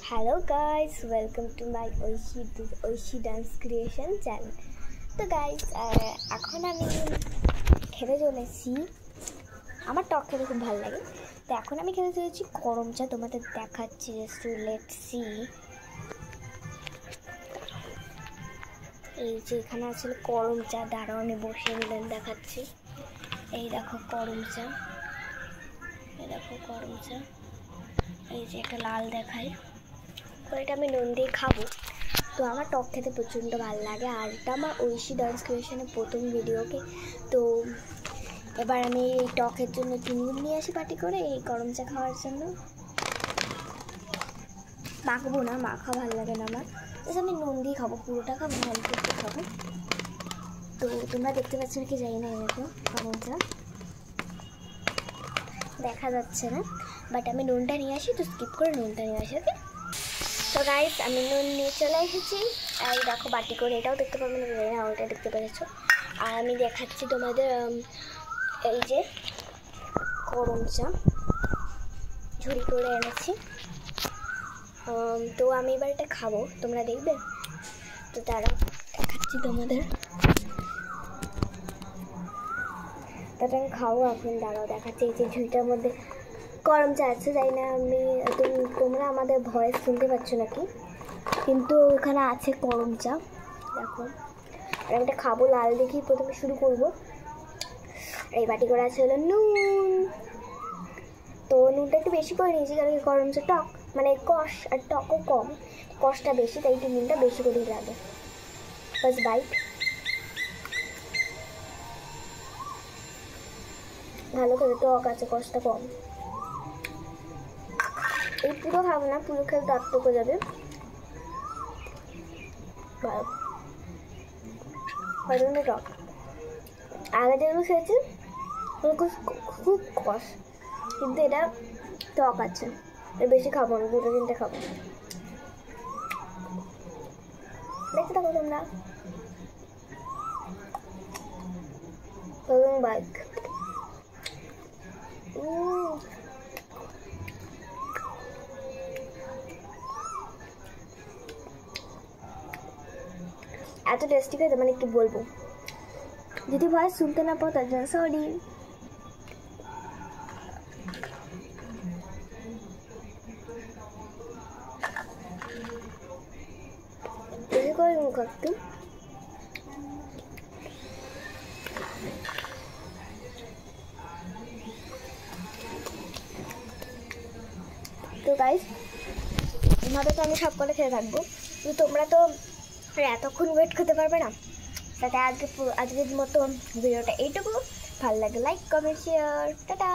Hello guys, welcome to my Aishi dance creation channel. তো guys, এখন আমি খেতে চলেছি। আমার টক খেতে খুব ভালো লাগে, তো এখন আমি খেতে চলেছি গরম চা। তোমাদের দেখাচ্ছি, জাস্ট লেটস সি। এই যে এখানে আসলে গরম চা, দাঁড়াও আমি বসে নিলেন দেখাচ্ছি। এই দেখো গরম চা, এই যে একটা লাল দেখায়, এটা আমি নুন দিয়ে খাবো। তো আমার টক খেতে প্রচণ্ড ভালো লাগে, আর এটা আমার ঐশী ডান্স ক্রিয়েশনের প্রথম ভিডিওকে। তো এবার আমি এই টকের জন্য একটু নুন নিয়ে আসি পাটি করে, এই গরম চা খাওয়ার জন্য। মাখবো না, মাখা ভালো লাগে না আমার, জাস্ট আমি নুন দিয়ে খাবো, পুরোটা খাবো না, অল্প একটু খাবো। তো তোমরা দেখতে পাচ্ছ নাকি জানি না, এরকম গরম চা দেখা যাচ্ছে না, বাট আমি নুনটা নিয়ে আসি, তো স্কিপ করে নুনটা নিয়ে আসি। ওকে, তো গাইস আমি নুন নিয়ে চলে এসেছি। এই দেখো বাটি করে, এটাও দেখতে পাবে না, ওটা দেখতে পেরেছো। আর আমি দেখাচ্ছি তোমাদের এই যে গরম চা ঝুড়ি করে এনেছি। তো আমি এবার এটা খাবো, তোমরা দেখবে। তো তারা দেখাচ্ছি তোমাদের, তাটা আমি খাবো এখন, দাঁড়াও দেখাচ্ছি। এই যে ঝুড়িটার মধ্যে গরম চা আছে, জানি না তোমরা আমাদের ভয়েস শুনতে পাচ্ছ নাকি, কিন্তু ওখানে আছে গরম চা, দেখো। আর আমি এটা খাবো, লাল দেখি প্রথমে শুরু করবো। এই বাটি করে আছে হলো নুন, তো নুনটা একটু বেশি করে নিয়েছি, কারণ গরম চা টক, মানে কষ আর টকও কম, কষটা বেশি, তাই একটু নুনটা বেশি করেই লাগে। ফার্স্ট বাইট, ভালো করে টক আছে, কষটা কম। এই পুরো খাবো না, পুরো খেলে দাঁত পেকে যাবে। টক আগে যেগুলো খেয়েছি খুব কষ, কিন্তু এটা টক আছে, এর বেশি খাবো না, দুটো তিনটে খাবো। দেখতে থাকো তোমরা। বাইক এত টেস্টি খেতে, মানে একটু বলবো, যদি ভয়েস শুনতে না পাও তার জন্য সরি। বেশি করে মুখ একটু। তো গাইস, এভাবে তো আমি সব করে খেয়ে থাকবো, কিন্তু তোমরা তো এতক্ষণ ওয়েট করতে পারবে না। তাতে আজকের মতো ভিডিওটা এইটুকু। ভালো লাগে লাইক, কমেন্ট, শেয়ার। টাটা।